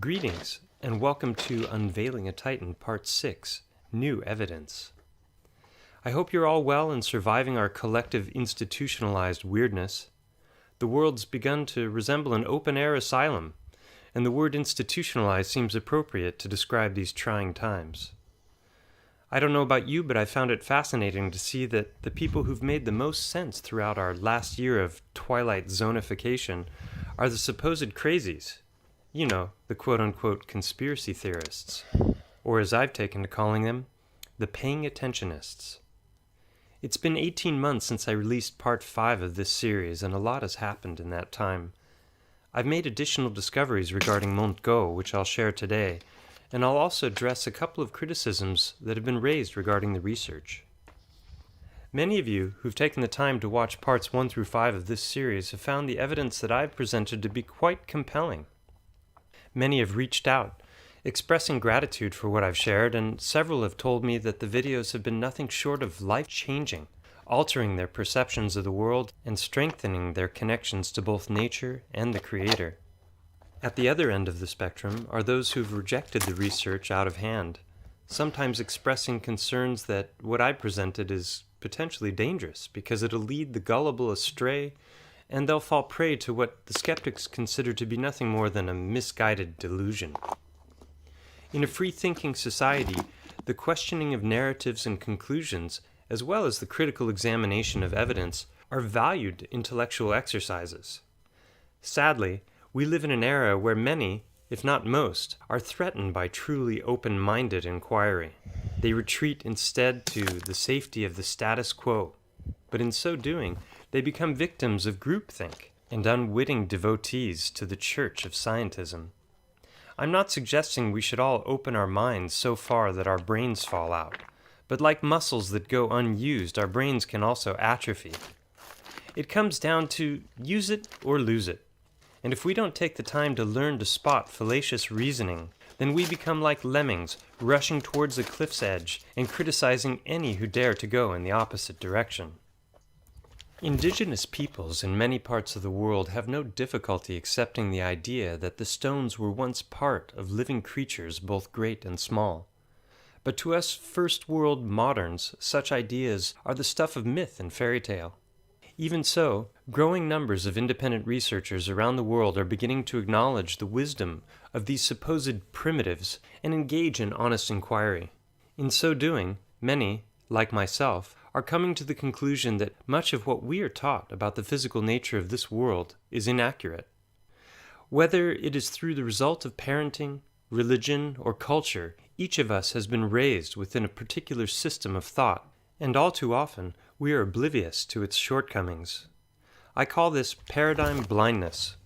Greetings, and welcome to Unveiling a Titan Part 6, New Evidence. I hope you're all well and surviving our collective institutionalized weirdness. The world's begun to resemble an open-air asylum, and the word institutionalized seems appropriate to describe these trying times. I don't know about you, but I found it fascinating to see that the people who've made the most sense throughout our last year of twilight zonification are the supposed crazies. You know, the quote-unquote conspiracy theorists, or as I've taken to calling them, the paying attentionists. It's been 18 months since I released Part 5 of this series, and a lot has happened in that time. I've made additional discoveries regarding Montgo, which I'll share today, and I'll also address a couple of criticisms that have been raised regarding the research. Many of you who've taken the time to watch Parts 1 through 5 of this series have found the evidence that I've presented to be quite compelling. Many have reached out, expressing gratitude for what I've shared, and several have told me that the videos have been nothing short of life-changing, altering their perceptions of the world and strengthening their connections to both nature and the Creator. At the other end of the spectrum are those who've rejected the research out of hand, sometimes expressing concerns that what I presented is potentially dangerous because it'll lead the gullible astray, and they'll fall prey to what the skeptics consider to be nothing more than a misguided delusion. In a free-thinking society, the questioning of narratives and conclusions, as well as the critical examination of evidence, are valued intellectual exercises. Sadly, we live in an era where many, if not most, are threatened by truly open-minded inquiry. They retreat instead to the safety of the status quo, but in so doing, they become victims of groupthink and unwitting devotees to the Church of Scientism. I'm not suggesting we should all open our minds so far that our brains fall out, but like muscles that go unused, our brains can also atrophy. It comes down to use it or lose it. And if we don't take the time to learn to spot fallacious reasoning, then we become like lemmings rushing towards the cliff's edge and criticizing any who dare to go in the opposite direction. Indigenous peoples in many parts of the world have no difficulty accepting the idea that the stones were once part of living creatures both great and small. But to us first-world moderns, such ideas are the stuff of myth and fairy tale. Even so, growing numbers of independent researchers around the world are beginning to acknowledge the wisdom of these supposed primitives and engage in honest inquiry. In so doing, many, like myself, are coming to the conclusion that much of what we are taught about the physical nature of this world is inaccurate. Whether it is through the result of parenting, religion, or culture, each of us has been raised within a particular system of thought, and all too often we are oblivious to its shortcomings. I call this paradigm blindness.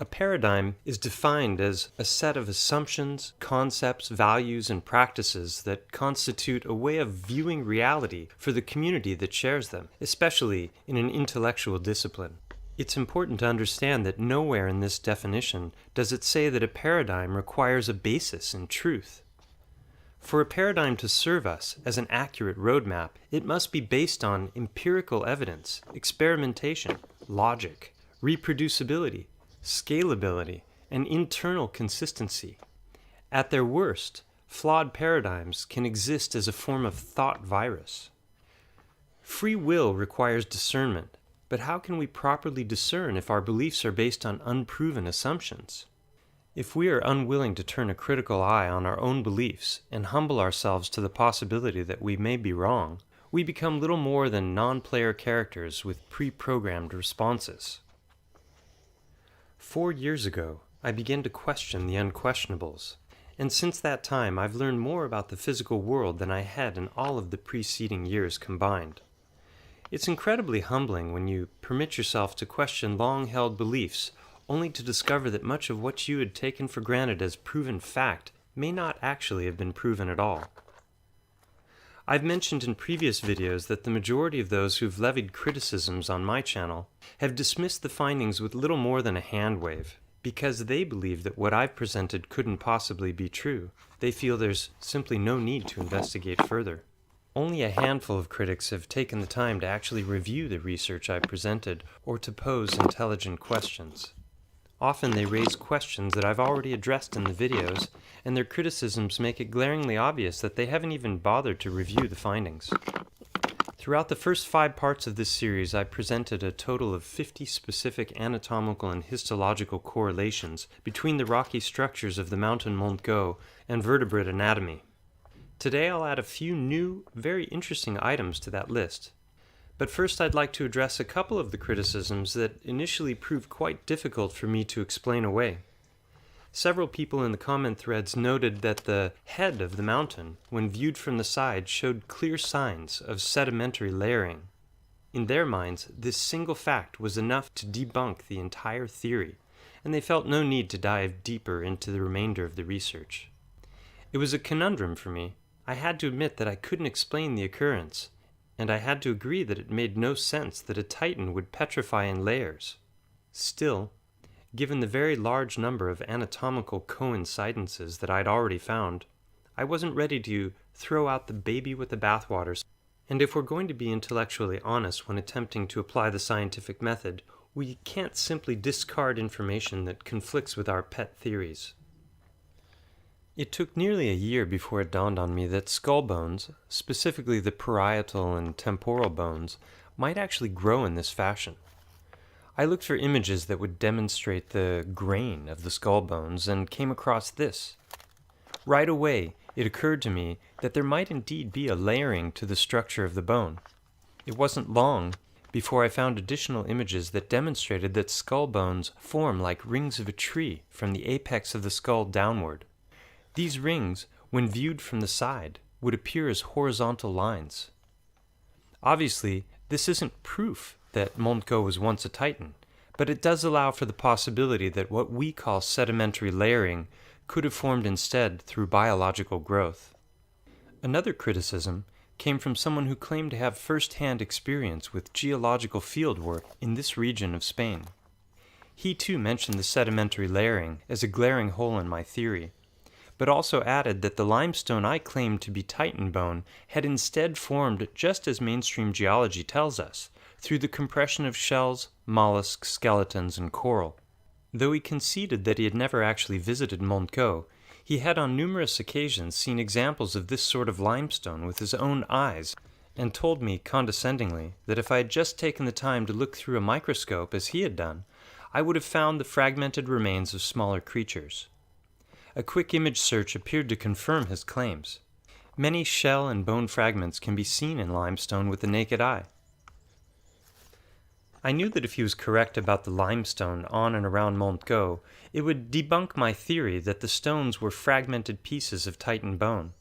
A paradigm is defined as a set of assumptions, concepts, values, and practices that constitute a way of viewing reality for the community that shares them, especially in an intellectual discipline. It's important to understand that nowhere in this definition does it say that a paradigm requires a basis in truth. For a paradigm to serve us as an accurate roadmap, it must be based on empirical evidence, experimentation, logic, reproducibility, scalability, and internal consistency. At their worst, flawed paradigms can exist as a form of thought virus. Free will requires discernment, but how can we properly discern if our beliefs are based on unproven assumptions? If we are unwilling to turn a critical eye on our own beliefs and humble ourselves to the possibility that we may be wrong, we become little more than non-player characters with pre-programmed responses. 4 years ago, I began to question the unquestionables, and since that time I've learned more about the physical world than I had in all of the preceding years combined. It's incredibly humbling when you permit yourself to question long-held beliefs, only to discover that much of what you had taken for granted as proven fact may not actually have been proven at all. I've mentioned in previous videos that the majority of those who've levied criticisms on my channel have dismissed the findings with little more than a hand wave, because they believe that what I've presented couldn't possibly be true. They feel there's simply no need to investigate further. Only a handful of critics have taken the time to actually review the research I presented or to pose intelligent questions. Often they raise questions that I've already addressed in the videos, and their criticisms make it glaringly obvious that they haven't even bothered to review the findings. Throughout the first 5 parts of this series, I presented a total of 50 specific anatomical and histological correlations between the rocky structures of the mountain Montgo and vertebrate anatomy. Today I'll add a few new, very interesting items to that list. But first I'd like to address a couple of the criticisms that initially proved quite difficult for me to explain away. Several people in the comment threads noted that the head of the mountain, when viewed from the side, showed clear signs of sedimentary layering. In their minds, this single fact was enough to debunk the entire theory, and they felt no need to dive deeper into the remainder of the research. It was a conundrum for me. I had to admit that I couldn't explain the occurrence, and I had to agree that it made no sense that a titan would petrify in layers. Still, given the very large number of anatomical coincidences that I'd already found, I wasn't ready to throw out the baby with the bathwater. And if we're going to be intellectually honest when attempting to apply the scientific method, we can't simply discard information that conflicts with our pet theories. It took nearly a year before it dawned on me that skull bones, specifically the parietal and temporal bones, might actually grow in this fashion. I looked for images that would demonstrate the grain of the skull bones and came across this. Right away, it occurred to me that there might indeed be a layering to the structure of the bone. It wasn't long before I found additional images that demonstrated that skull bones form like rings of a tree from the apex of the skull downward. These rings, when viewed from the side, would appear as horizontal lines. Obviously, this isn't proof that Montgo was once a titan, but it does allow for the possibility that what we call sedimentary layering could have formed instead through biological growth. Another criticism came from someone who claimed to have first-hand experience with geological fieldwork in this region of Spain. He too mentioned the sedimentary layering as a glaring hole in my theory, but also added that the limestone I claimed to be Titan bone had instead formed just as mainstream geology tells us, through the compression of shells, mollusks, skeletons, and coral. Though he conceded that he had never actually visited Montgo, he had on numerous occasions seen examples of this sort of limestone with his own eyes, and told me condescendingly that if I had just taken the time to look through a microscope as he had done, I would have found the fragmented remains of smaller creatures. A quick image search appeared to confirm his claims. Many shell and bone fragments can be seen in limestone with the naked eye. I knew that if he was correct about the limestone on and around Montgo, it would debunk my theory that the stones were fragmented pieces of Titan bone.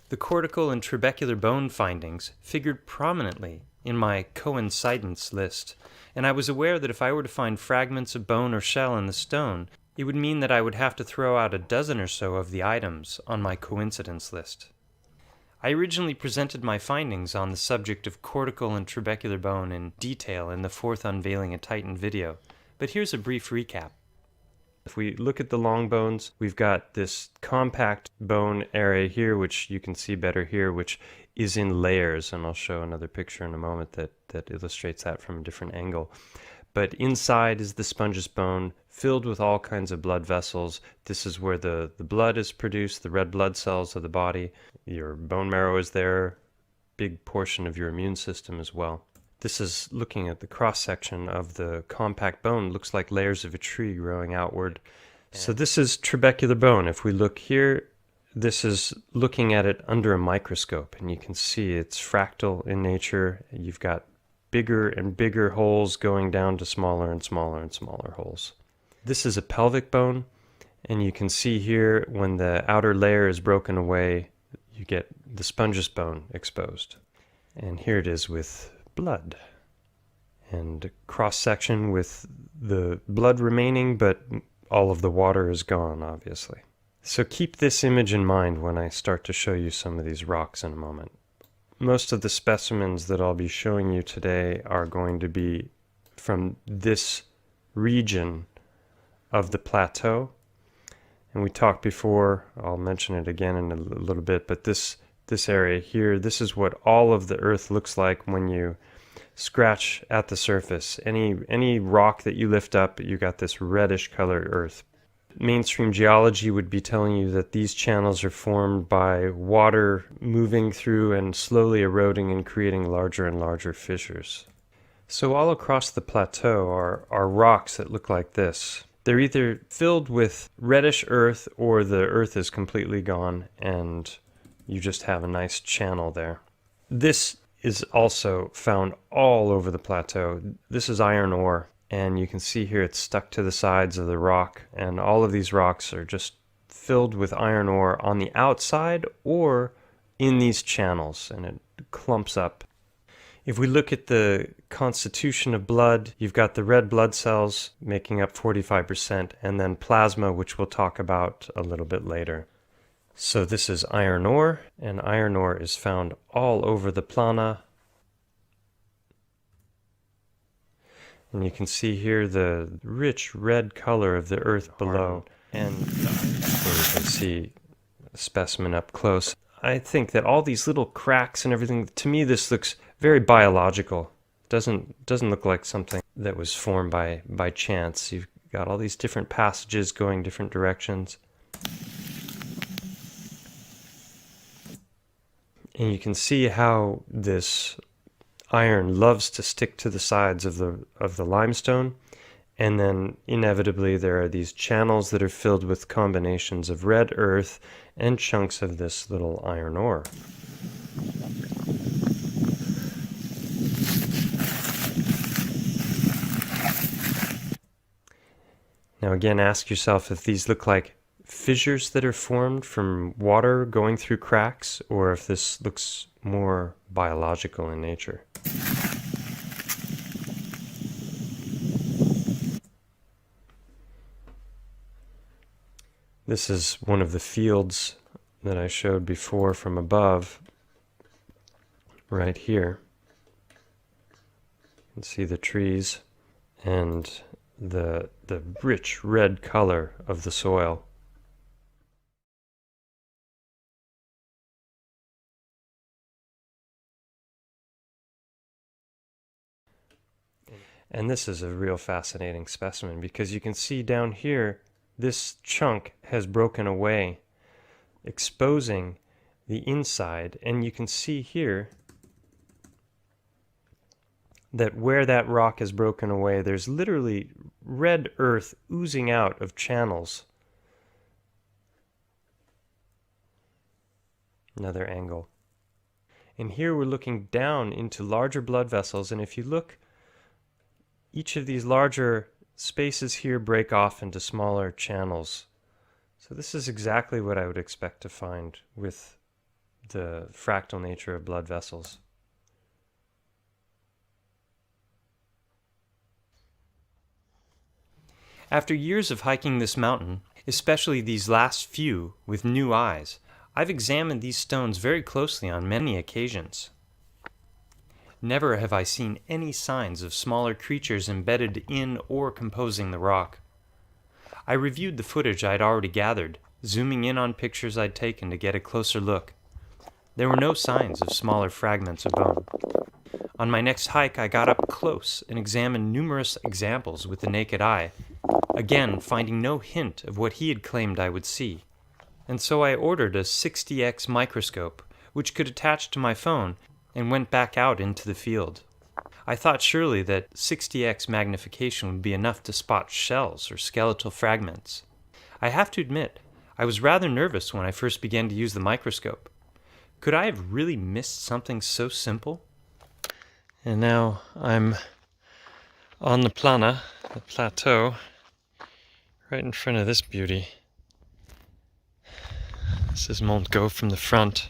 The cortical and trabecular bone findings figured prominently in my coincidence list, and I was aware that if I were to find fragments of bone or shell in the stone, it would mean that I would have to throw out a dozen or so of the items on my coincidence list. I originally presented my findings on the subject of cortical and trabecular bone in detail in the 4th Unveiling a Titan video, but here's a brief recap. If we look at the long bones, we've got this compact bone area here, which you can see better here, which is in layers, and I'll show another picture in a moment that illustrates that from a different angle. But inside is the spongeous bone, filled with all kinds of blood vessels. This is where the blood is produced, the red blood cells of the body. Your bone marrow is there, big portion of your immune system as well. This is looking at the cross-section of the compact bone. Looks like layers of a tree growing outward. So this is trabecular bone. If we look here, this is looking at it under a microscope, and you can see it's fractal in nature. You've got bigger and bigger holes going down to smaller and smaller and smaller holes. This is a pelvic bone, and you can see here when the outer layer is broken away, you get the spongeous bone exposed. And here it is with blood. And cross-section with the blood remaining, but all of the water is gone, obviously. So keep this image in mind when I start to show you some of these rocks in a moment. Most of the specimens that I'll be showing you today are going to be from this region of the plateau. And we talked before, I'll mention it again in a little bit, but this area here, this is what all of the Earth looks like when you scratch at the surface. Any rock that you lift up, you got this reddish colored earth. Mainstream geology would be telling you that these channels are formed by water moving through and slowly eroding and creating larger and larger fissures. So all across the plateau are rocks that look like this. They're either filled with reddish earth or the earth is completely gone and you just have a nice channel there. This is also found all over the plateau. This is iron ore, and you can see here it's stuck to the sides of the rock, and all of these rocks are just filled with iron ore on the outside or in these channels, and it clumps up. If we look at the constitution of blood, you've got the red blood cells making up 45%, and then plasma, which we'll talk about a little bit later. So this is iron ore, and iron ore is found all over the plana. And you can see here the rich red color of the earth below, and where you can see a specimen up close. I think that all these little cracks and everything, to me this looks very biological. Doesn't look like something that was formed by chance. You've got all these different passages going different directions. And you can see how this iron loves to stick to the sides of the limestone, and then inevitably there are these channels that are filled with combinations of red earth and chunks of this little iron ore. Now again, ask yourself if these look like fissures that are formed from water going through cracks, or if this looks more biological in nature. This is one of the fields that I showed before from above, right here. You can see the trees and the rich red color of the soil. And this is a real fascinating specimen because you can see down here this chunk has broken away, exposing the inside, and you can see here that where that rock has broken away, there's literally red earth oozing out of channels. Another angle. And here we're looking down into larger blood vessels, and if you look, each of these larger spaces here break off into smaller channels. So this is exactly what I would expect to find with the fractal nature of blood vessels. After years of hiking this mountain, especially these last few with new eyes, I've examined these stones very closely on many occasions. Never have I seen any signs of smaller creatures embedded in or composing the rock. I reviewed the footage I'd already gathered, zooming in on pictures I'd taken to get a closer look. There were no signs of smaller fragments of bone. On my next hike, I got up close and examined numerous examples with the naked eye, again finding no hint of what he had claimed I would see. And so I ordered a 60x microscope, which could attach to my phone, and went back out into the field. I thought surely that 60x magnification would be enough to spot shells or skeletal fragments. I have to admit, I was rather nervous when I first began to use the microscope. Could I have really missed something so simple? And now I'm on the plana, the plateau, right in front of this beauty. This is Montgo from the front.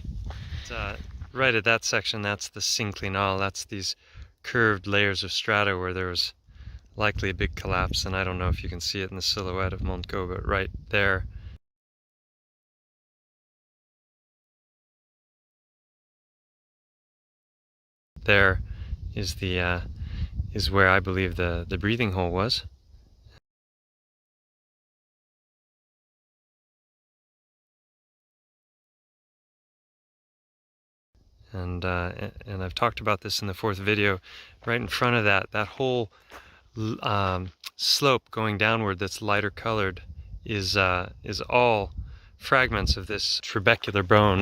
Right at that section, that's the synclinal. That's these curved layers of strata where there was likely a big collapse, and I don't know if you can see it in the silhouette of Montgo, but right there. There is is where I believe the breathing hole was. And I've talked about this in the fourth video. Right in front of that whole slope going downward that's lighter colored is all fragments of this trabecular bone.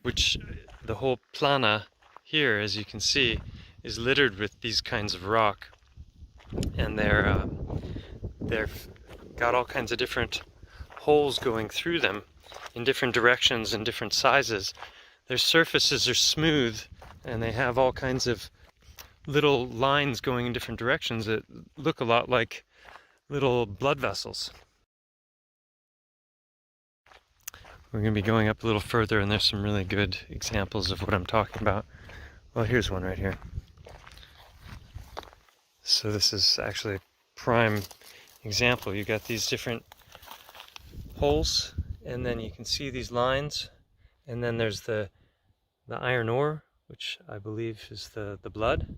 Which the whole plana here, as you can see, is littered with these kinds of rock, and they've got all kinds of different holes going through them in different directions and different sizes. Their surfaces are smooth, and they have all kinds of little lines going in different directions that look a lot like little blood vessels. We're going to be going up a little further, and there's some really good examples of what I'm talking about. Well, here's one right here. So this is actually a prime example. You got these different holes, and then you can see these lines, and then there's the iron ore, which I believe is the blood,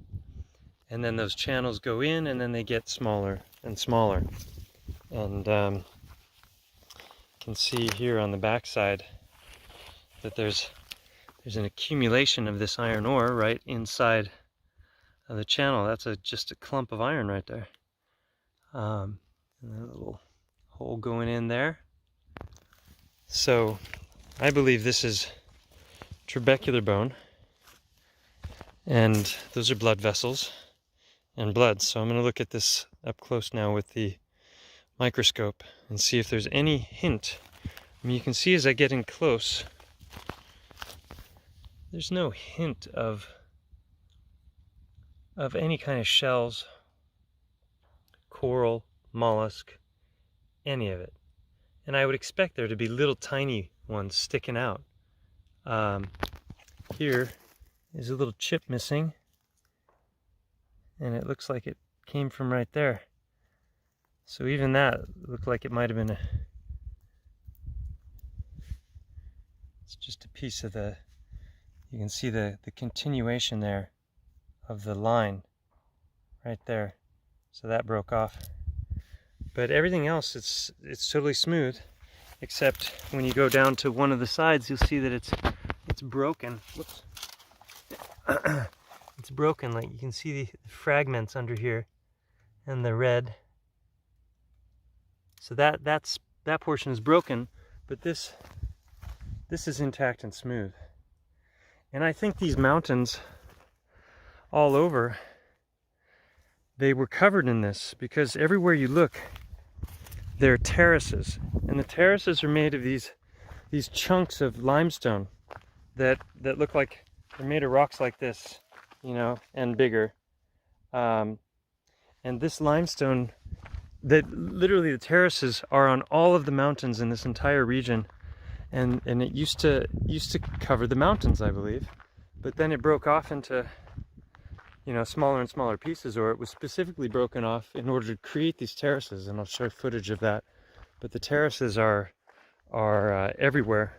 and then those channels go in, and then they get smaller and smaller. And you can see here on the backside that there's an accumulation of this iron ore right inside of the channel. That's just a clump of iron right there. And a little hole going in there. So I believe this is trabecular bone, and those are blood vessels and blood. So I'm going to look at this up close now with the microscope and see if there's any hint. I mean, you can see as I get in close, there's no hint of any kind of shells, coral, mollusk, any of it. And I would expect there to be little tiny ones sticking out. Here is a little chip missing, and it looks like it came from right there. So even that looked like it might have been it's just a piece of you can see the continuation there of the line right there. So that broke off. But everything else, it's totally smooth, except when you go down to one of the sides, you'll see that it's broken. Whoops. It's broken. Like you can see the fragments under here and the red. So that portion is broken, but this is intact and smooth. And I think these mountains all over, they were covered in this, because everywhere you look, there are terraces, and the terraces are made of these chunks of limestone that look like they're made of rocks like this, you know, and bigger. And this limestone, that literally the terraces are on all of the mountains in this entire region, and it used to cover the mountains, I believe, but then it broke off into, you know, smaller and smaller pieces, or it was specifically broken off in order to create these terraces, and I'll show footage of that. But the terraces are everywhere,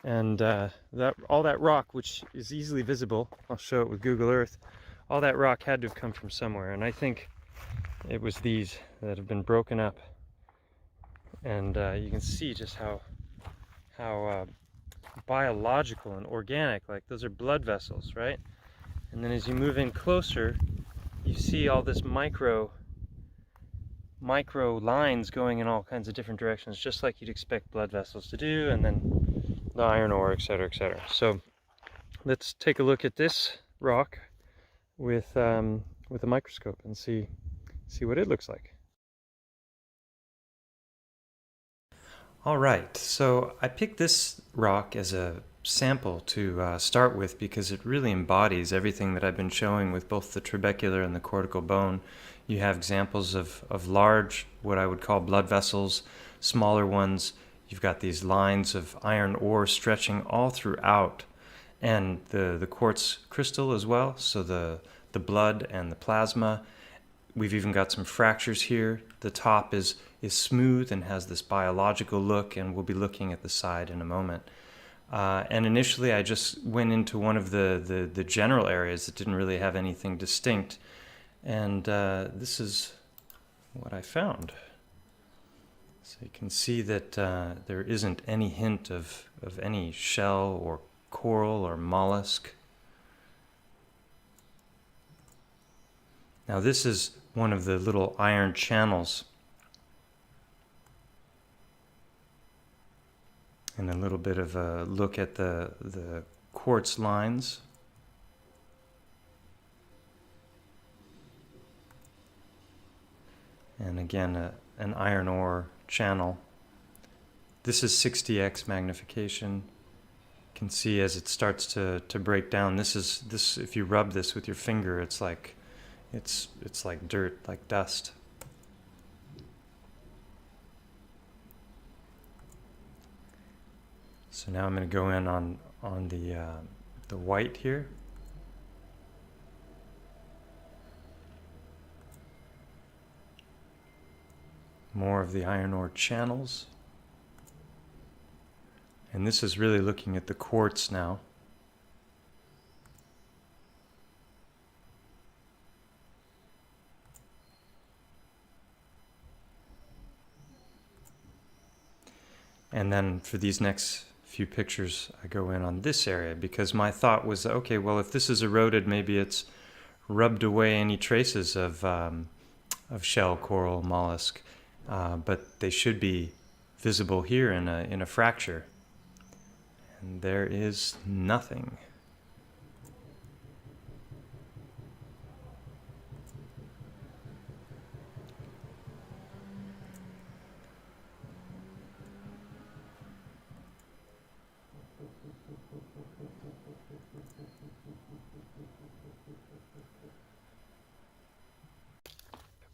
and all that rock, which is easily visible, I'll show it with Google Earth, all that rock had to have come from somewhere, and I think it was these that have been broken up. And you can see just how biological and organic, like those are blood vessels, right? And then as you move in closer, you see all this micro lines going in all kinds of different directions, just like you'd expect blood vessels to do, and then the iron ore, etc., etc. So let's take a look at this rock with a microscope and see what it looks like. All right, so I picked this rock as a sample to start with, because it really embodies everything that I've been showing with both the trabecular and the cortical bone. You have examples of large, what I would call blood vessels, smaller ones. You've got these lines of iron ore stretching all throughout, and the quartz crystal as well, so the blood and the plasma. We've even got some fractures here. The top is smooth and has this biological look, and we'll be looking at the side in a moment. And initially I just went into one of the general areas that didn't really have anything distinct. And this is what I found. So you can see that there isn't any hint of any shell or coral or mollusk. Now this is one of the little iron channels. And a little bit of a look at the quartz lines. And again, an iron ore channel. This is 60x magnification. You can see as it starts to break down. This if you rub this with your finger, it's like dirt, like dust. So now I'm going to go in on the white here. More of the iron ore channels. And this is really looking at the quartz now. And then for these next few pictures, I go in on this area because my thought was, okay, well, if this is eroded, maybe it's rubbed away any traces of shell, coral, mollusk, but they should be visible here in a fracture. And there is nothing.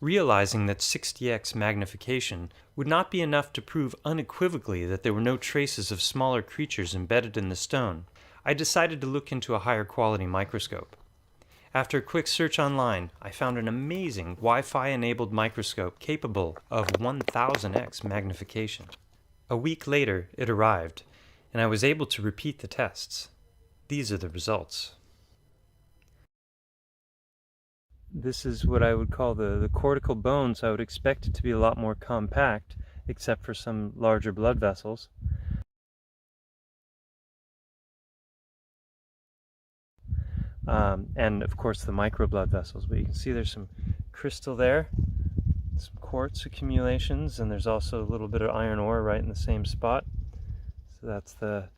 Realizing that 60x magnification would not be enough to prove unequivocally that there were no traces of smaller creatures embedded in the stone, I decided to look into a higher quality microscope. After a quick search online, I found an amazing Wi-Fi enabled microscope capable of 1000x magnification. A week later, it arrived, and I was able to repeat the tests. These are the results. This is what I would call the cortical bones. I would expect it to be a lot more compact, except for some larger blood vessels. And of course the micro blood vessels. But you can see there's some crystal there, some quartz accumulations, and there's also a little bit of iron ore right in the same spot. So that's the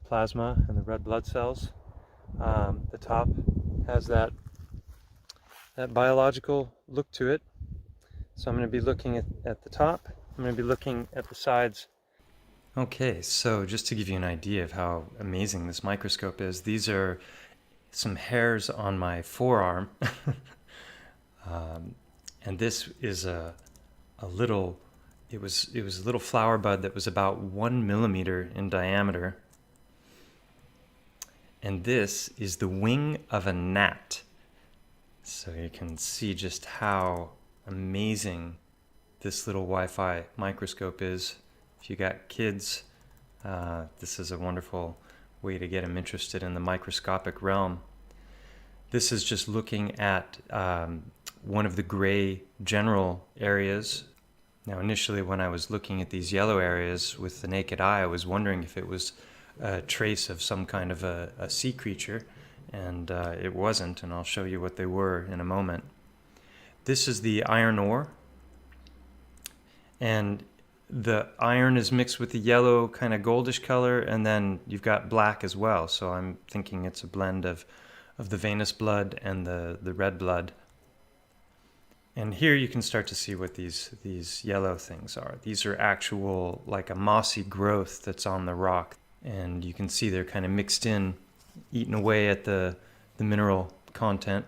plasma and the red blood cells. The top has that biological look to it. So I'm going to be looking at the top. I'm going to be looking at the sides. Okay, so just to give you an idea of how amazing this microscope is, these are some hairs on my forearm. And this is a little, it was a little flower bud that was about 1 millimeter in diameter. And this is the wing of a gnat. So you can see just how amazing this little Wi-Fi microscope is. If you got kids, this is a wonderful way to get them interested in the microscopic realm. This is just looking at one of the gray general areas. Now initially when I was looking at these yellow areas with the naked eye, I was wondering if it was a trace of some kind of a sea creature. And it wasn't, and I'll show you what they were in a moment. This is the iron ore, and the iron is mixed with the yellow kind of goldish color, and then you've got black as well, so I'm thinking it's a blend of the venous blood and the red blood. And here you can start to see what these yellow things are. These are actual, like a mossy growth that's on the rock, and you can see they're kind of mixed in, eating away at the mineral content.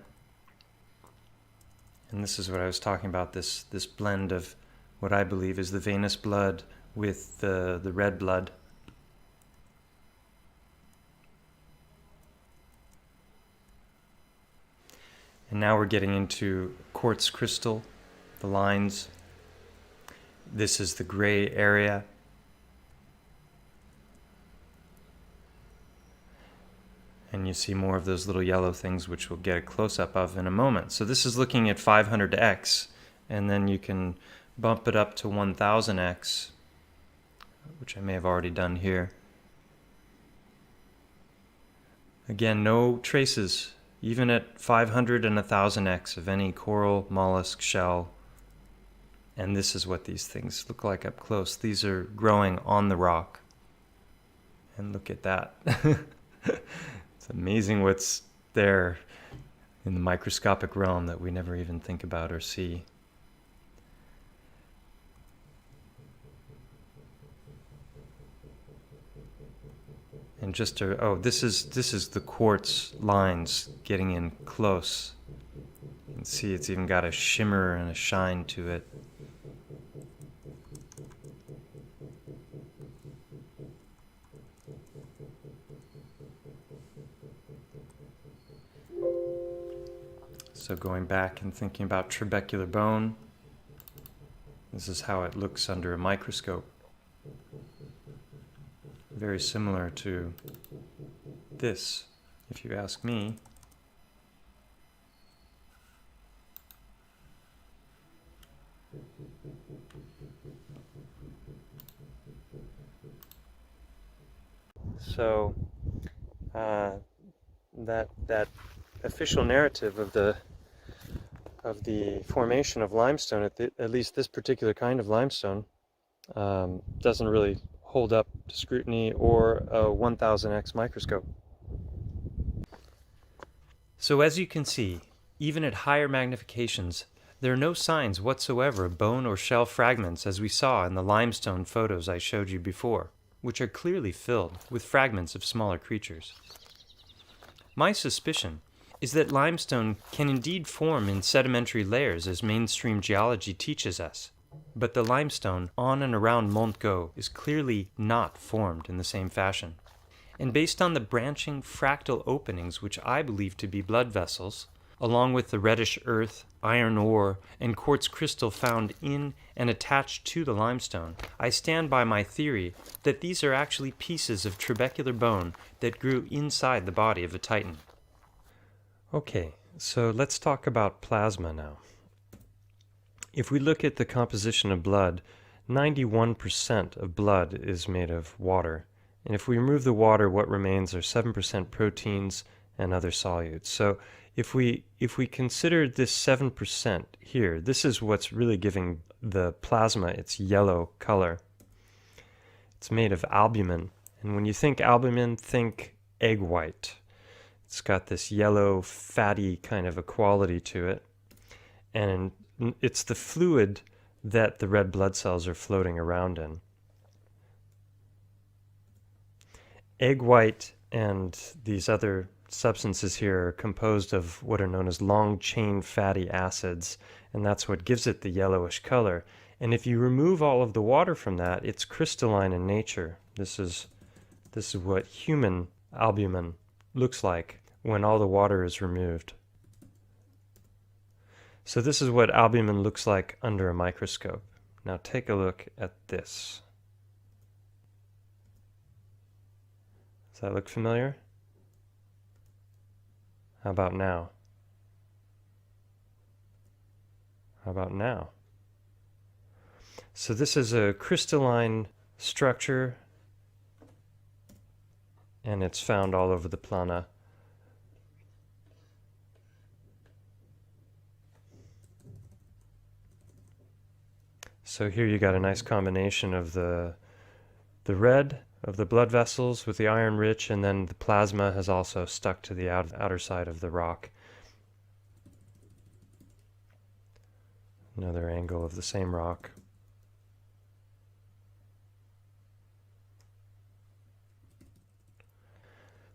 And this is what I was talking about, this blend of what I believe is the venous blood with the red blood. And now we're getting into quartz crystal, the lines. This is the gray area. And you see more of those little yellow things, which we'll get a close-up of in a moment. So this is looking at 500x, and then you can bump it up to 1000x, which I may have already done here. Again, no traces, even at 500 and 1000x, of any coral, mollusk, shell. And this is what these things look like up close. These are growing on the rock. And look at that. It's amazing what's there in the microscopic realm that we never even think about or see. And just to, oh, this is the quartz lines getting in close. You can see it's even got a shimmer and a shine to it. So going back and thinking about trabecular bone, this is how it looks under a microscope. Very similar to this, if you ask me. So that official narrative of the formation of limestone, at least this particular kind of limestone, doesn't really hold up to scrutiny or a 1000x microscope. So as you can see, even at higher magnifications, there are no signs whatsoever of bone or shell fragments as we saw in the limestone photos I showed you before, which are clearly filled with fragments of smaller creatures. My suspicion is that limestone can indeed form in sedimentary layers as mainstream geology teaches us, but the limestone on and around Montgo is clearly not formed in the same fashion. And based on the branching fractal openings which I believe to be blood vessels, along with the reddish earth, iron ore, and quartz crystal found in and attached to the limestone, I stand by my theory that these are actually pieces of trabecular bone that grew inside the body of a titan. Okay, so let's talk about plasma now. If we look at the composition of blood, 91% of blood is made of water. And if we remove the water, what remains are 7% proteins and other solutes. So if we consider this 7% here, this is what's really giving the plasma its yellow color. It's made of albumin. And when you think albumin, think egg white. It's got this yellow, fatty kind of a quality to it. And it's the fluid that the red blood cells are floating around in. Egg white and these other substances here are composed of what are known as long-chain fatty acids, and that's what gives it the yellowish color. And if you remove all of the water from that, it's crystalline in nature. This is what human albumin looks like when all the water is removed. So this is what albumin looks like under a microscope. Now take a look at this. Does that look familiar? How about now? How about now? So this is a crystalline structure, and it's found all over the planet. So here you got a nice combination of the red of the blood vessels with the iron rich, and then the plasma has also stuck to the outer side of the rock. Another angle of the same rock.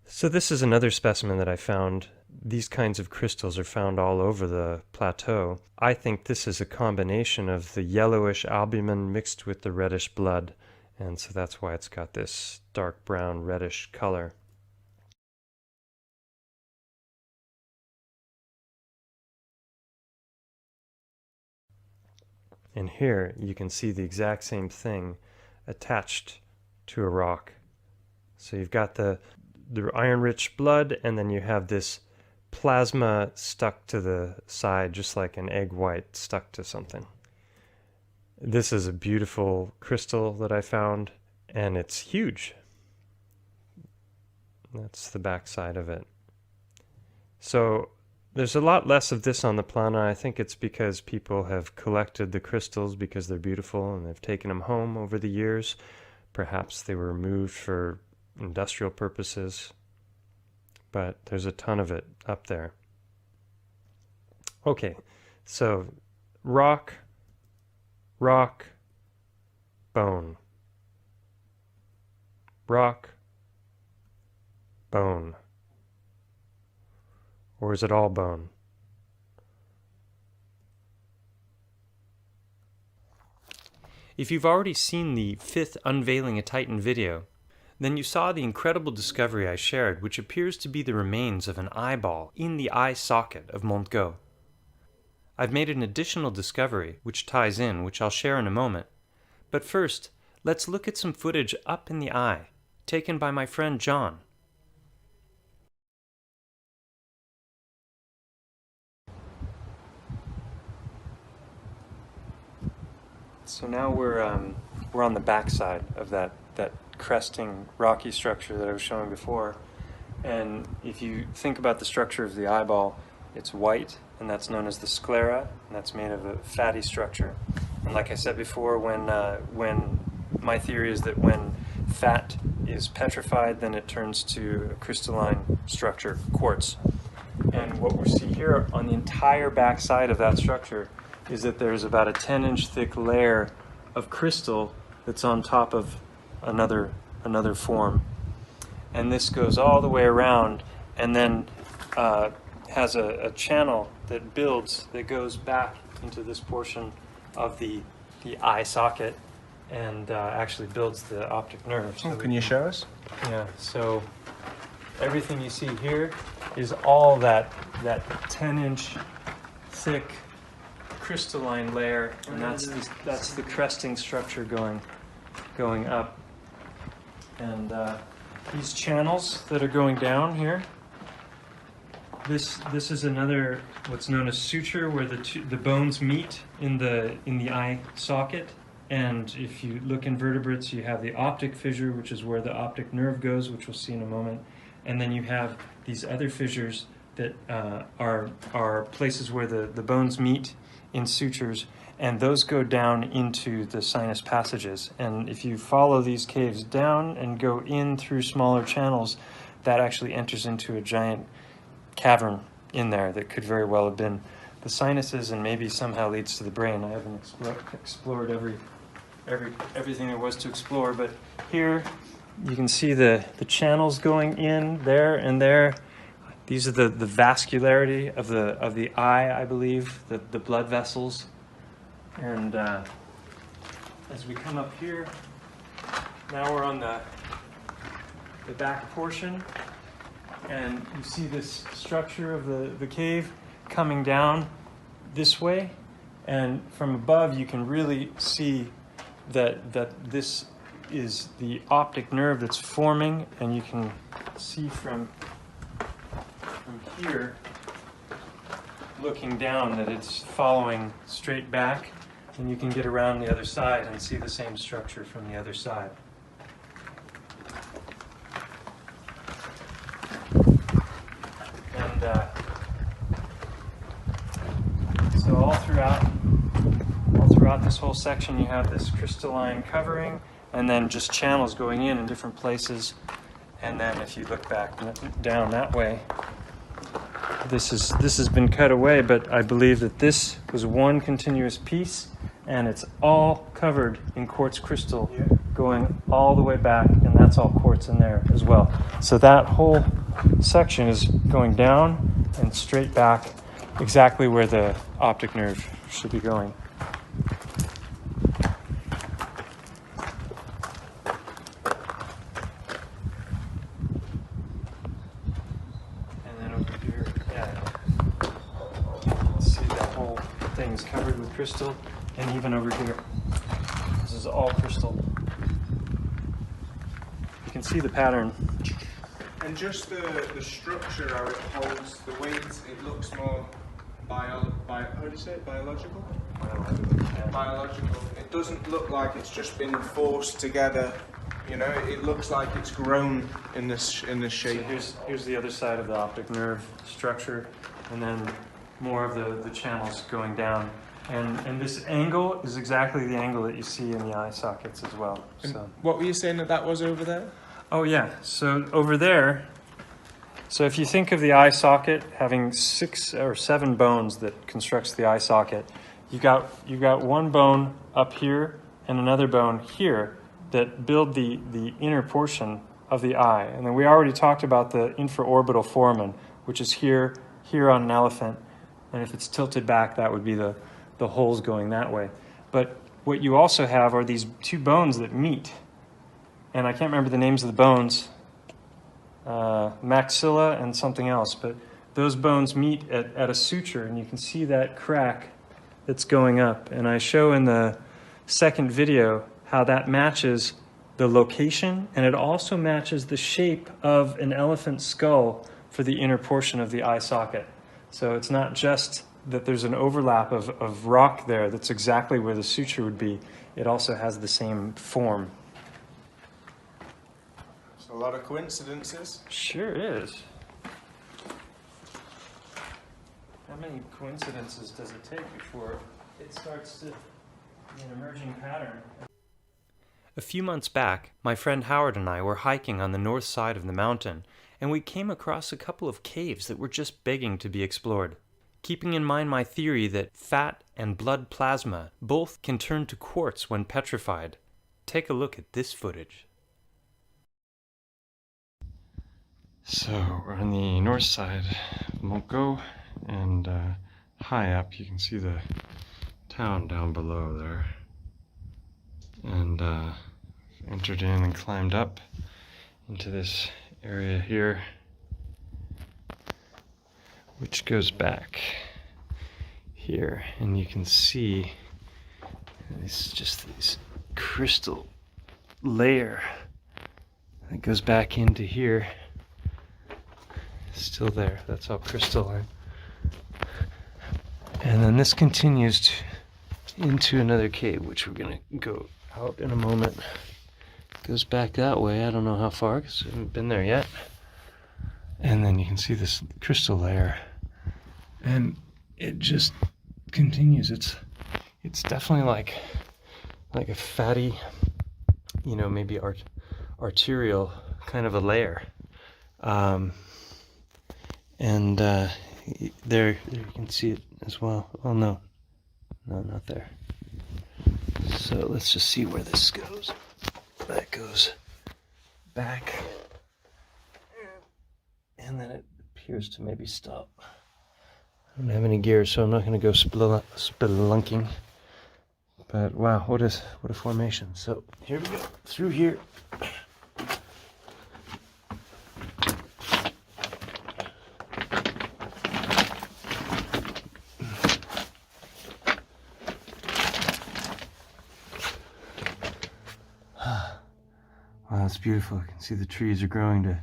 So this is another specimen that I found. These kinds of crystals are found all over the plateau. I think this is a combination of the yellowish albumin mixed with the reddish blood, and so that's why it's got this dark brown reddish color. And here you can see the exact same thing attached to a rock. So you've got the iron-rich blood, and then you have this plasma stuck to the side, just like an egg white stuck to something. This is a beautiful crystal that I found, and it's huge. That's the back side of it. So there's a lot less of this on the planet. I think it's because people have collected the crystals because they're beautiful and they've taken them home over the years. Perhaps they were removed for industrial purposes, but there's a ton of it up there. Okay, so rock, rock, bone. Rock, bone. Or is it all bone? If you've already seen the 5th Unveiling a Titan video, then you saw the incredible discovery I shared, which appears to be the remains of an eyeball in the eye socket of Montgo. I've made an additional discovery, which ties in, which I'll share in a moment. But first, let's look at some footage up in the eye, taken by my friend John. So now we're on the back side of that cresting rocky structure that I was showing before. And if you think about the structure of the eyeball, it's white, and that's known as the sclera, and that's made of a fatty structure. And like I said before, when my theory is that when fat is petrified, then it turns to a crystalline structure, quartz. And what we see here on the entire back side of that structure is that there's about a 10-inch thick layer of crystal that's on top of another form. And this goes all the way around and then has a channel that builds, that goes back into this portion of the eye socket and actually builds the optic nerve. So can you show us? Yeah, so everything you see here is all that 10-inch thick crystalline layer, and that's the cresting structure going up. And these channels that are going down here, this is another what's known as suture, where the bones meet in the eye socket. And if you look in vertebrates, you have the optic fissure, which is where the optic nerve goes, which we'll see in a moment. And then you have these other fissures that are places where the bones meet in sutures, and those go down into the sinus passages. And if you follow these caves down and go in through smaller channels, that actually enters into a giant cavern in there that could very well have been the sinuses and maybe somehow leads to the brain. I haven't explored everything there was to explore, but here you can see the channels going in there and there. These are the vascularity of the eye, I believe, the blood vessels. And as we come up here, now we're on the back portion, and you see this structure of the cave coming down this way, and from above you can really see that this is the optic nerve that's forming, and you can see from here, looking down, that it's following straight back, and you can get around the other side and see the same structure from the other side. And so all throughout this whole section, you have this crystalline covering, and then just channels going in different places. And then if you look back down that way, this has been cut away, but I believe that this was one continuous piece, and it's all covered in quartz crystal going all the way back, and that's all quartz in there as well. So that whole section is going down and straight back, exactly where the optic nerve should be going. Thing's covered with crystal, and even over here. This is all crystal. You can see the pattern. And just the structure, how it holds the weight, it looks more how do you say it? Biological? Biological. It doesn't look like it's just been forced together. You know, it looks like it's grown in this shape. So here's the other side of the optic nerve structure, and then more of the channels going down. And this angle is exactly the angle that you see in the eye sockets as well. So what were you saying that was over there? Oh yeah, so over there, so if you think of the eye socket having 6 or 7 bones that constructs the eye socket, you got one bone up here and another bone here that build the inner portion of the eye. And then we already talked about the infraorbital foramen, which is here on an elephant. And if it's tilted back, that would be the holes going that way. But what you also have are these 2 bones that meet. And I can't remember the names of the bones, maxilla and something else, but those bones meet at a suture, and you can see that crack that's going up. And I show in the second video how that matches the location, and it also matches the shape of an elephant's skull for the inner portion of the eye socket. So it's not just that there's an overlap of rock there that's exactly where the suture would be, it also has the same form. A lot of coincidences. Sure is. How many coincidences does it take before it starts to be an emerging pattern? A few months back, my friend Howard and I were hiking on the north side of the mountain, and we came across a couple of caves that were just begging to be explored. Keeping in mind my theory that fat and blood plasma both can turn to quartz when petrified, take a look at this footage. So we're on the north side of Montgo, and high up you can see the town down below there. And entered in and climbed up into this area here, which goes back here, and you can see this crystal layer that goes back into here. Still there, that's all crystalline. And then this continues into another cave, which we're gonna go out in a moment. Goes back that way, I don't know how far, because I haven't been there yet. And then you can see this crystal layer, and it just continues. It's definitely like a fatty, you know, maybe arterial kind of a layer. And there you can see it as well. Oh no, not there. So let's just see where this goes. That goes back, and then it appears to maybe stop. I don't have any gear, so I'm not going to go spelunking. But wow, what a formation. So here we go, through here. Wow, it's beautiful. You can see the trees are growing to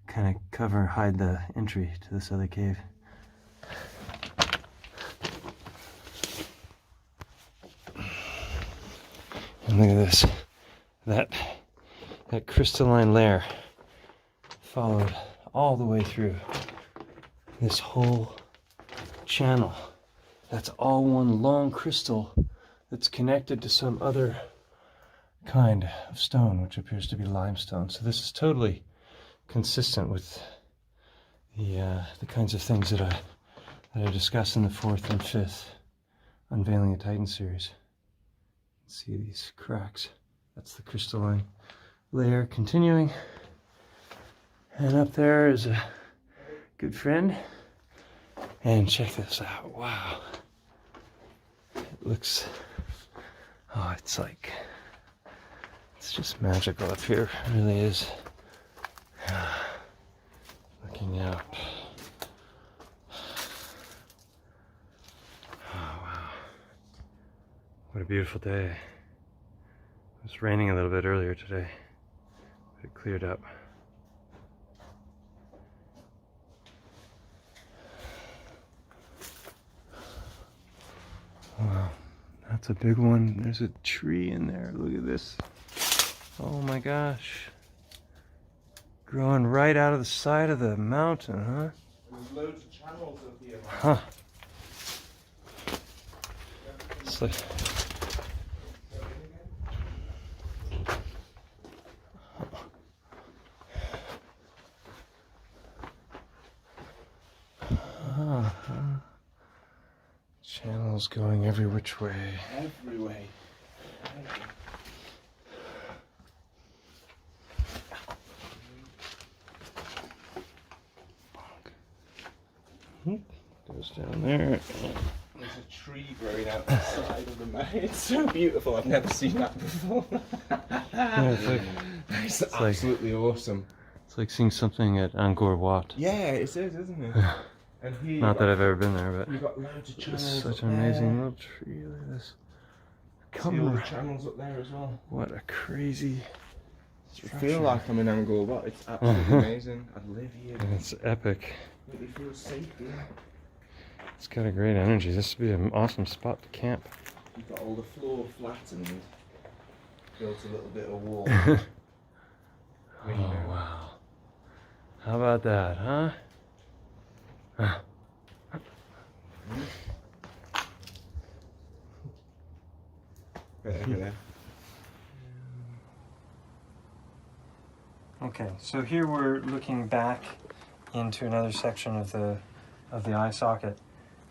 kind of hide the entry to this other cave. And look at this. That crystalline layer followed all the way through this whole channel. That's all one long crystal that's connected to some other kind of stone, which appears to be limestone. So this is totally consistent with the kinds of things that I discussed in the 4th and 5th Unveiling a Titan series. You can see these cracks. That's the crystalline layer continuing. And up there is a good friend. And check this out. Wow. It looks, oh, it's just magical up here. It really is. Looking up. Oh, wow. What a beautiful day. It was raining a little bit earlier today, but it cleared up. Wow, that's a big one. There's a tree in there. Look at this. Oh my gosh. Growing right out of the side of the mountain, huh? There's loads of channels up here. Huh. It's like... Channels going every which way. Every way. Goes down there. There's a tree growing out the side of the mountain. It's so beautiful. I've never seen that before. Yeah, it's absolutely awesome. It's like seeing something at Angkor Wat. Yeah, it is, isn't it? And here, Not that I've ever been there, but you've got loads of channels. it's such up an amazing there. little tree. Look at this. See all the channels up there as well. What a crazy I feel like I'm in Angkor Wat. It's absolutely amazing. I'd live here. It's epic. Really feel safe here. It's got a great energy. This would be an awesome spot to camp. You've got all the floor flattened. Built a little bit of wall. Oh wow. How about that, huh? Okay, so here we're looking back into another section of the eye socket,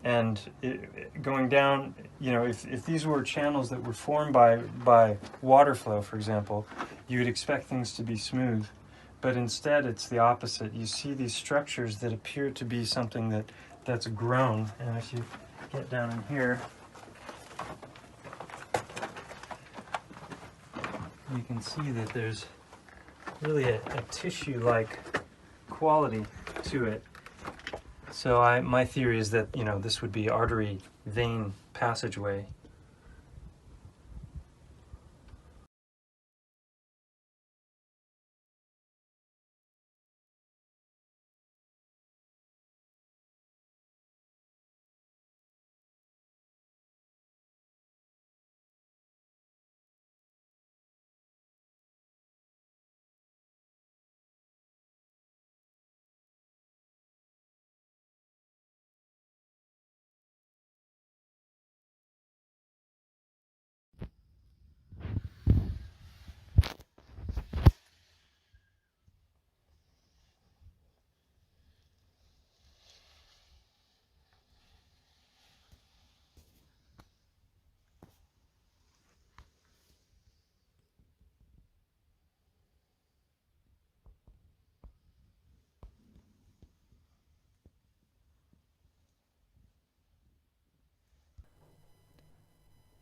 and going down, you know, if these were channels that were formed by water flow, for example, you would expect things to be smooth, but instead it's the opposite. You see these structures that appear to be something that's grown, and if you get down in here, you can see that there's really a tissue-like quality to it. So my theory is that, you know, this would be artery vein passageway.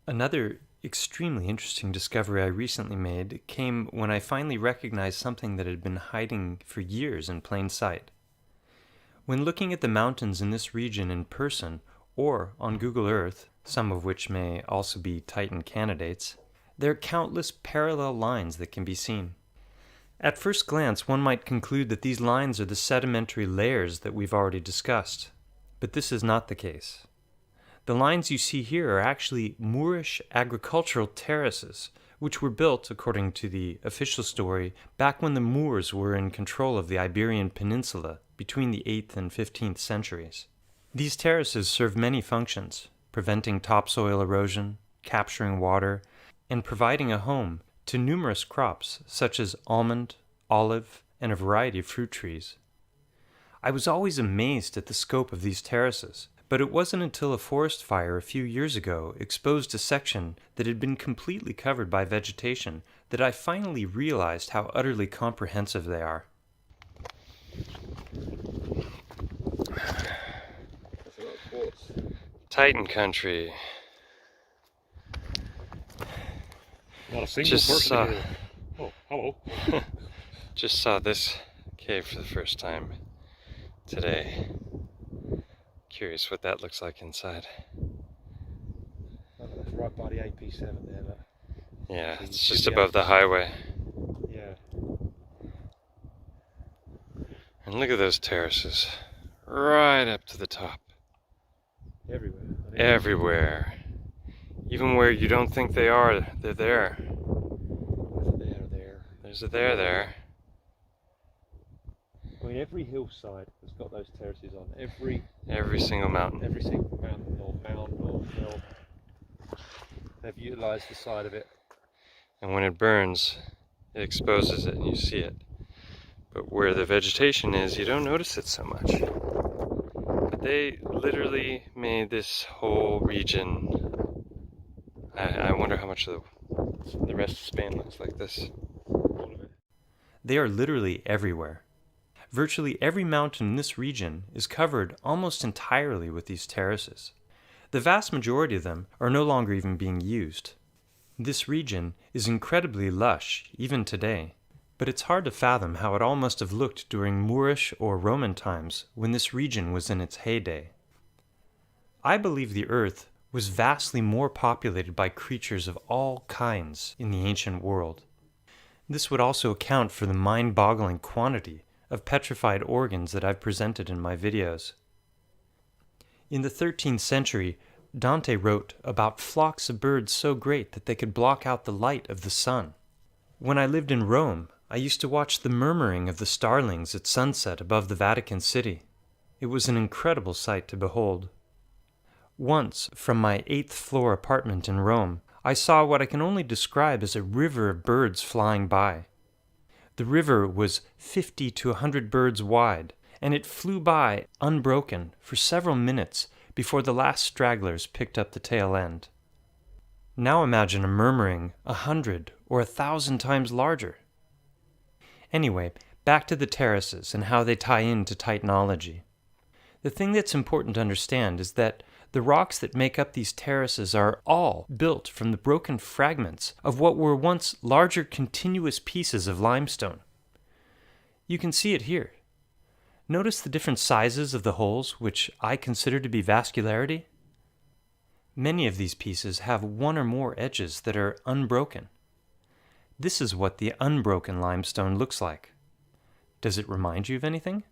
Another extremely interesting discovery I recently made came when I finally recognized something that had been hiding for years in plain sight. When looking at the mountains in this region in person or on Google Earth, some of which may also be Titan candidates, there are countless parallel lines that can be seen. At first glance, one might conclude that these lines are the sedimentary layers that we've already discussed, but this is not the case. The lines you see here are actually Moorish agricultural terraces, which were built, according to the official story, back when the Moors were in control of the Iberian Peninsula between the 8th and 15th centuries. These terraces serve many functions, preventing topsoil erosion, capturing water, and providing a home to numerous crops such as almond, olive, and a variety of fruit trees. I was always amazed at the scope of these terraces, but it wasn't until a forest fire a few years ago exposed a section that had been completely covered by vegetation that I finally realized how utterly comprehensive they are. Titan country. Not a single person here. Oh, hello. Just saw this cave for the first time today. Curious what that looks like inside. That's right by the AP7 there. Look. Yeah, So you it's should just be able above the to see- highway. Yeah. And look at those terraces. Right up to the top. Everywhere. Everywhere. Even where you don't think they are, they're there. There. There's a there. I mean, every hillside has got those terraces on. Every single mountain. Every single mountain or mound or hill. They've utilised the side of it. And when it burns, it exposes it and you see it. But where the vegetation is, you don't notice it so much. But they literally made this whole region. I wonder how much of the rest of Spain looks like this. All of it. They are literally everywhere. Virtually every mountain in this region is covered almost entirely with these terraces. The vast majority of them are no longer even being used. This region is incredibly lush, even today, but it's hard to fathom how it all must have looked during Moorish or Roman times when this region was in its heyday. I believe the Earth was vastly more populated by creatures of all kinds in the ancient world. This would also account for the mind-boggling quantity of petrified organs that I've presented in my videos. In the 13th century, Dante wrote about flocks of birds so great that they could block out the light of the sun. When I lived in Rome, I used to watch the murmuring of the starlings at sunset above the Vatican City. It was an incredible sight to behold. Once, from my 8th floor apartment in Rome, I saw what I can only describe as a river of birds flying by. The river was 50 to 100 birds wide, and it flew by unbroken for several minutes before the last stragglers picked up the tail end. Now imagine a murmuring 100 or 1,000 times larger. Anyway, back to the terraces and how they tie into Titanology. The thing that's important to understand is that the rocks that make up these terraces are all built from the broken fragments of what were once larger continuous pieces of limestone. You can see it here. Notice the different sizes of the holes, which I consider to be vascularity. Many of these pieces have one or more edges that are unbroken. This is what the unbroken limestone looks like. Does it remind you of anything?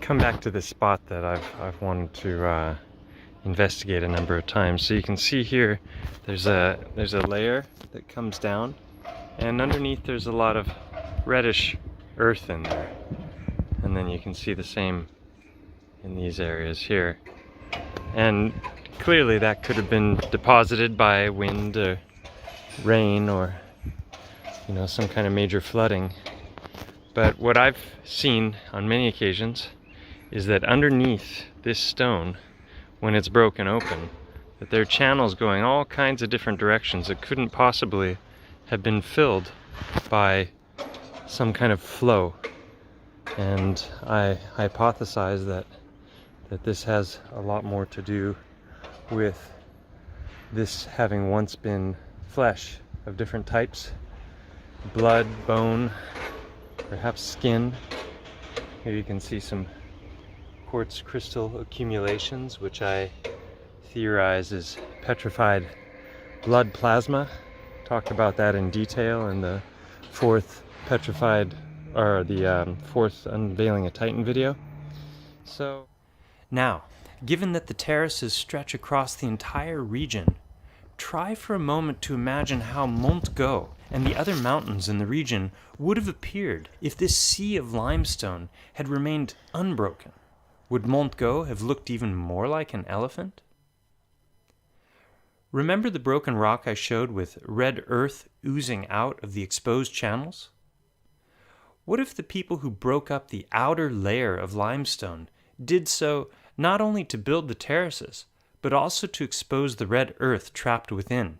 Come back to this spot that I've wanted to investigate a number of times. So you can see here there's a layer that comes down, and underneath there's a lot of reddish earth in there. And then you can see the same in these areas here. And clearly that could have been deposited by wind or rain or some kind of major flooding. But what I've seen on many occasions is that underneath this stone, when it's broken open, that there are channels going all kinds of different directions that couldn't possibly have been filled by some kind of flow. And I hypothesize that this has a lot more to do with this having once been flesh of different types, blood, bone, perhaps skin. Here you can see some quartz crystal accumulations, which I theorize is petrified blood plasma. Talked about that in detail in the fourth Unveiling a Titan video. So now, given that the terraces stretch across the entire region, try for a moment to imagine how Montgo and the other mountains in the region would have appeared if this sea of limestone had remained unbroken. Would Montgo have looked even more like an elephant? Remember the broken rock I showed with red earth oozing out of the exposed channels? What if the people who broke up the outer layer of limestone did so not only to build the terraces, but also to expose the red earth trapped within?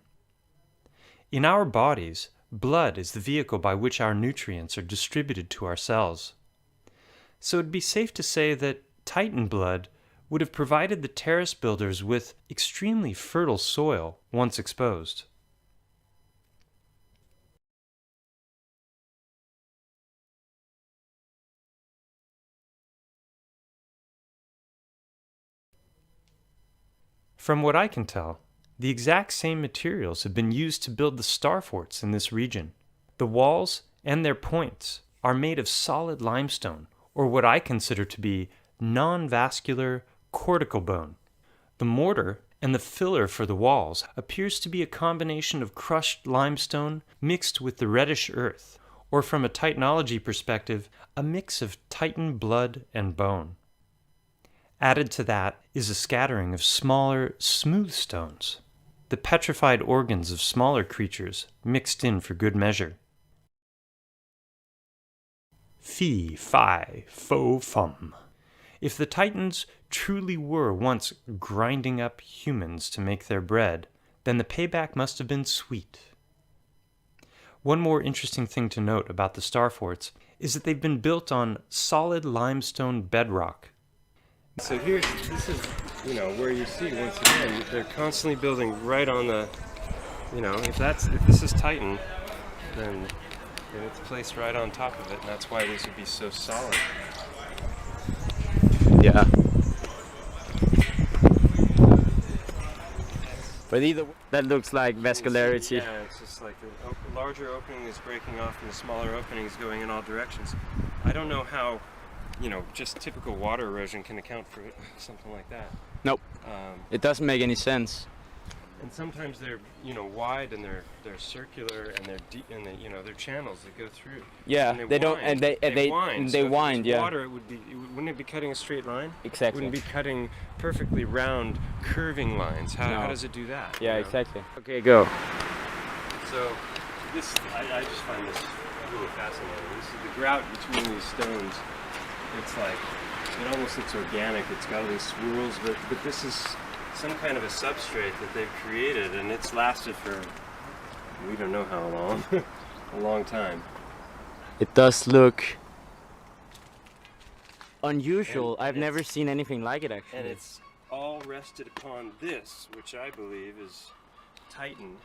In our bodies, blood is the vehicle by which our nutrients are distributed to our cells. So it'd be safe to say that Titan blood would have provided the terrace builders with extremely fertile soil once exposed. From what I can tell, the exact same materials have been used to build the star forts in this region. The walls and their points are made of solid limestone, or what I consider to be non-vascular cortical bone. The mortar and the filler for the walls appears to be a combination of crushed limestone mixed with the reddish earth, or from a titanology perspective, a mix of Titan blood and bone. Added to that is a scattering of smaller, smooth stones, the petrified organs of smaller creatures mixed in for good measure. Fee, fi, fo, fum. If the Titans truly were once grinding up humans to make their bread, then the payback must have been sweet. One more interesting thing to note about the star forts is that they've been built on solid limestone bedrock. So this is, where you see, once again, they're constantly building right on the, if this is Titan, then it's placed right on top of it, and that's why this would be so solid. Yeah. But either that looks like vascularity. Yeah, it's just like the larger opening is breaking off and the smaller opening is going in all directions. I don't know how, just typical water erosion can account for something like that. Nope. It doesn't make any sense. And sometimes they're, wide and they're circular and they're deep and they're channels that go through. Yeah, and they don't, and they wind. They so wind. Yeah. Water, wouldn't it be cutting a straight line? Exactly. It wouldn't be cutting perfectly round, curving lines. How does it do that? Yeah, exactly. Okay, go. So this, I just find this really fascinating. This is the grout between these stones. It's like, it almost looks organic. It's got all these swirls, but this is some kind of a substrate that they've created, and it's lasted for, we don't know how long, a long time. It does look unusual. And I've never seen anything like it, actually. And it's all rested upon this, which I believe is Titan,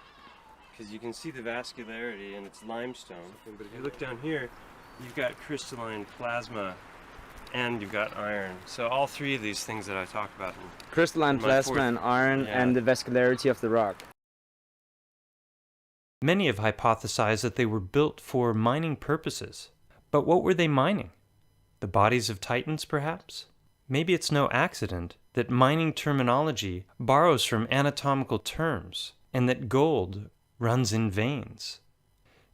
because you can see the vascularity and it's limestone. But if you look down here, you've got crystalline plasma and you've got iron. So all three of these things that I talk about. Crystalline plasma and iron, and the vascularity of the rock. Many have hypothesized that they were built for mining purposes. But what were they mining? The bodies of Titans, perhaps? Maybe it's no accident that mining terminology borrows from anatomical terms, and that gold runs in veins.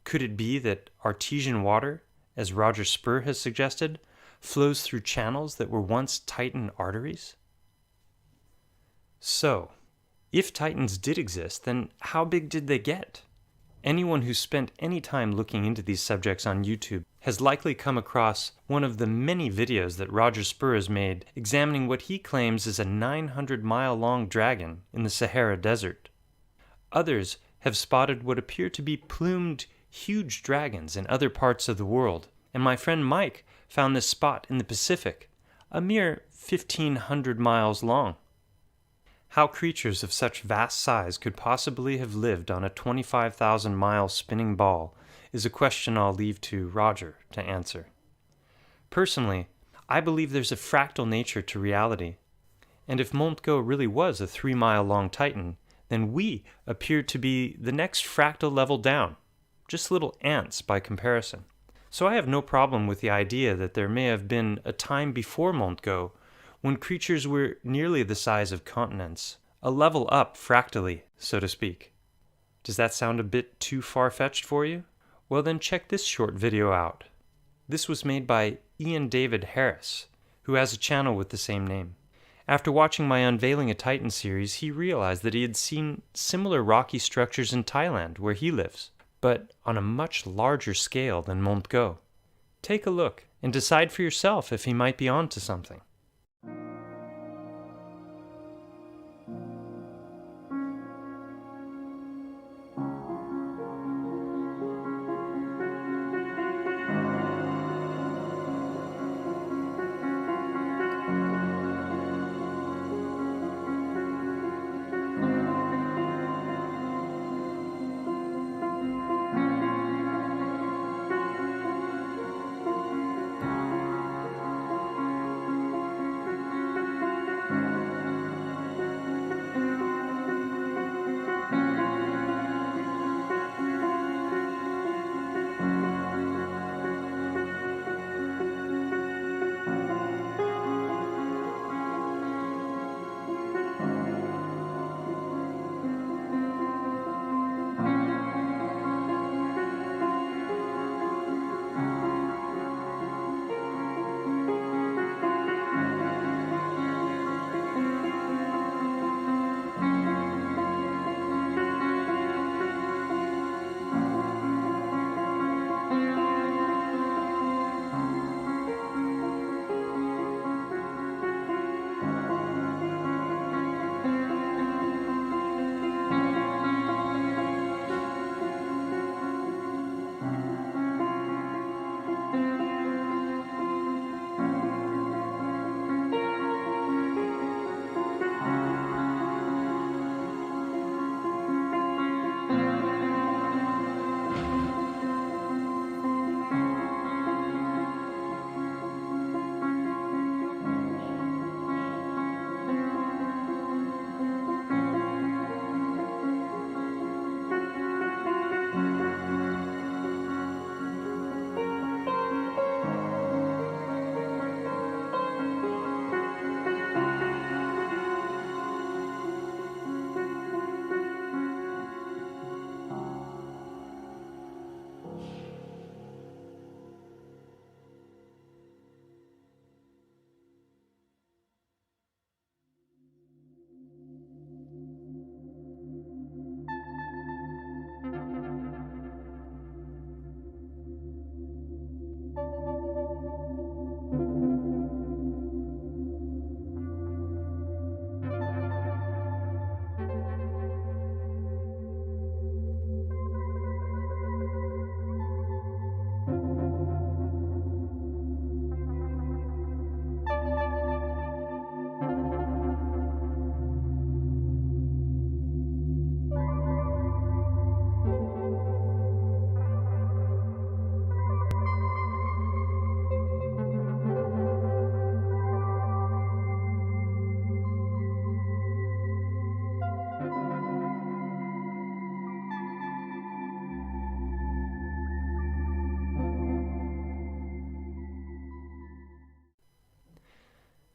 Could it be that artesian water, as Roger Spurr has suggested, flows through channels that were once Titan arteries? So, if Titans did exist, then how big did they get? Anyone who spent any time looking into these subjects on YouTube has likely come across one of the many videos that Roger Spurr has made examining what he claims is a 900-mile-long dragon in the Sahara Desert. Others have spotted what appear to be plumed, huge dragons in other parts of the world, and my friend Mike found this spot in the Pacific, a mere 1,500 miles long. How creatures of such vast size could possibly have lived on a 25,000-mile spinning ball is a question I'll leave to Roger to answer. Personally, I believe there's a fractal nature to reality, and if Montgo really was a 3-mile-long Titan, then we appear to be the next fractal level down, just little ants by comparison. So I have no problem with the idea that there may have been a time before Montgo when creatures were nearly the size of continents, a level up fractally, so to speak. Does that sound a bit too far-fetched for you? Well then check this short video out. This was made by Ian David Harris, who has a channel with the same name. After watching my Unveiling a Titan series, he realized that he had seen similar rocky structures in Thailand, where he lives, but on a much larger scale than Montgo. Take a look and decide for yourself if he might be onto something.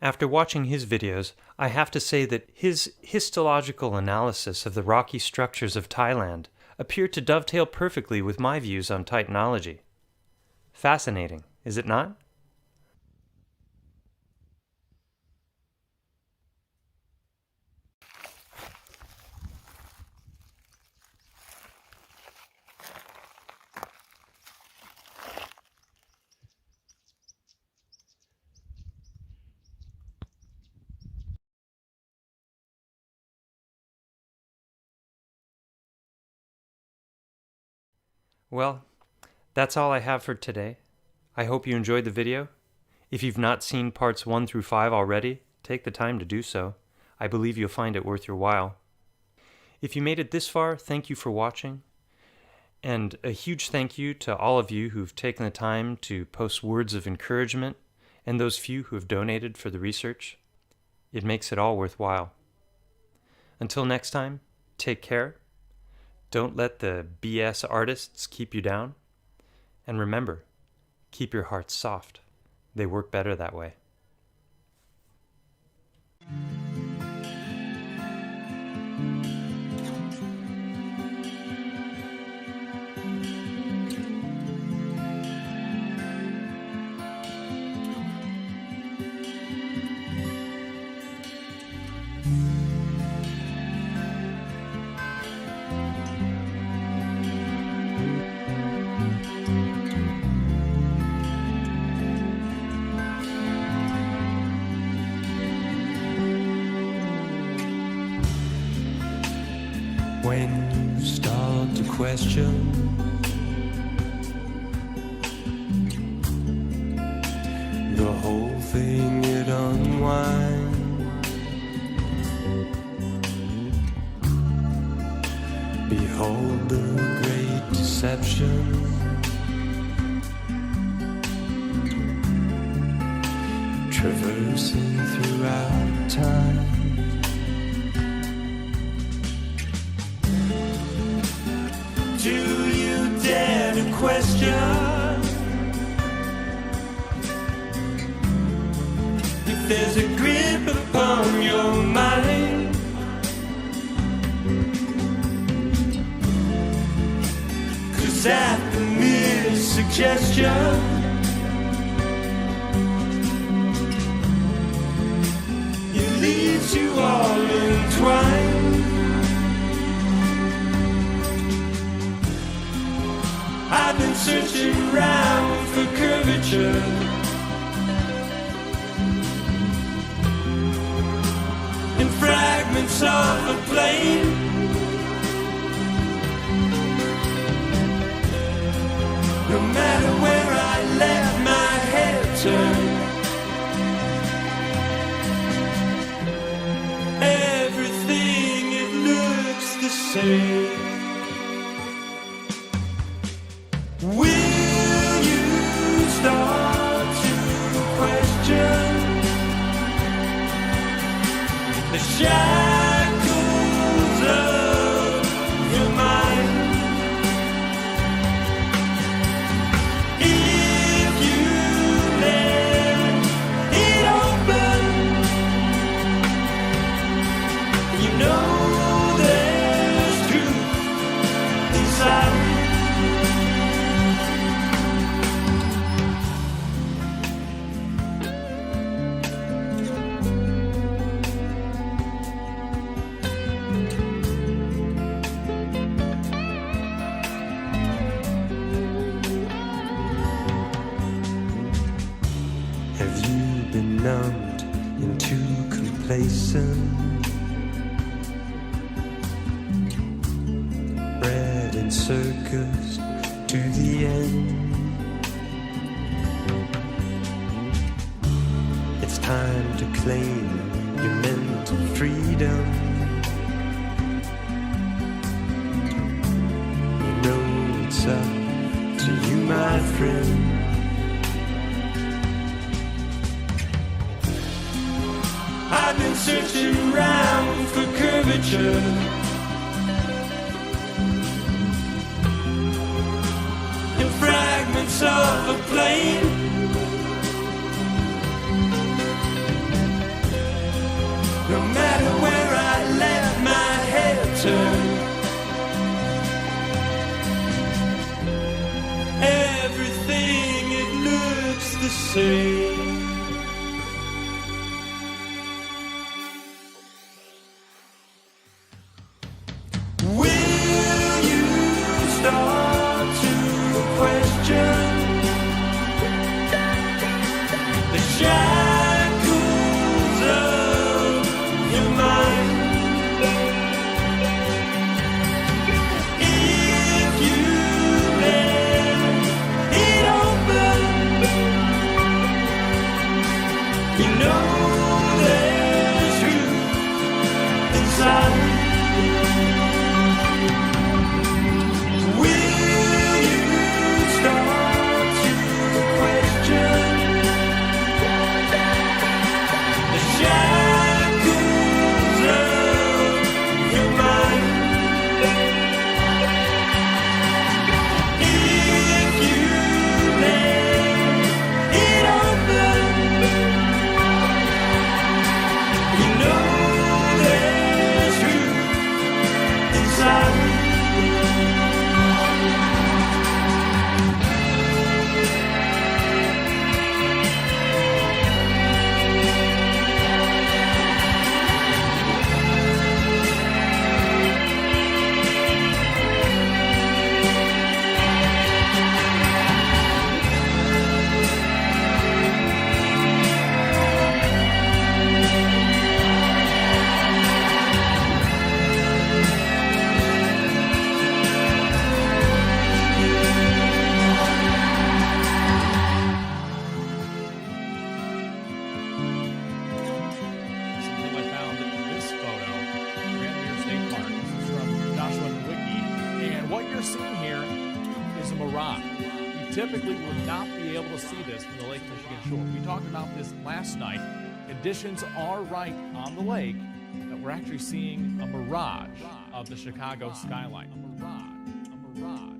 After watching his videos, I have to say that his histological analysis of the rocky structures of Thailand appear to dovetail perfectly with my views on Titanology. Fascinating, is it not? Well, that's all I have for today. I hope you enjoyed the video. If you've not seen parts 1 through 5 already, take the time to do so. I believe you'll find it worth your while. If you made it this far, thank you for watching. And a huge thank you to all of you who've taken the time to post words of encouragement and those few who have donated for the research. It makes it all worthwhile. Until next time, take care. Don't let the BS artists keep you down. And remember, keep your hearts soft. They work better that way. When you start to question the whole thing, it unwinds. Behold the great deception. Traversing throughout time. Do you dare to question if there's a grip upon your mind? Cause at the mere suggestion, it leaves you all entwined. I've been searching around for curvature, in fragments of a plane. No matter where I let my head turn, everything, it looks the same. Will you start to question the shackles Have you been numbed into complacent? Bred in circus to the end. It's time to claim your mental freedom. You know it's up to you, my friend. I've been searching around for curvature, in fragments of a plane. No matter where I let my head turn, everything it looks the same. Will you start to question the shackles of your mind? If you let it open, you know there's truth inside. Typically would not be able to see this from the Lake Michigan shore. We talked about this last night. Conditions are right on the lake that we're actually seeing a mirage of the Chicago skyline. A mirage.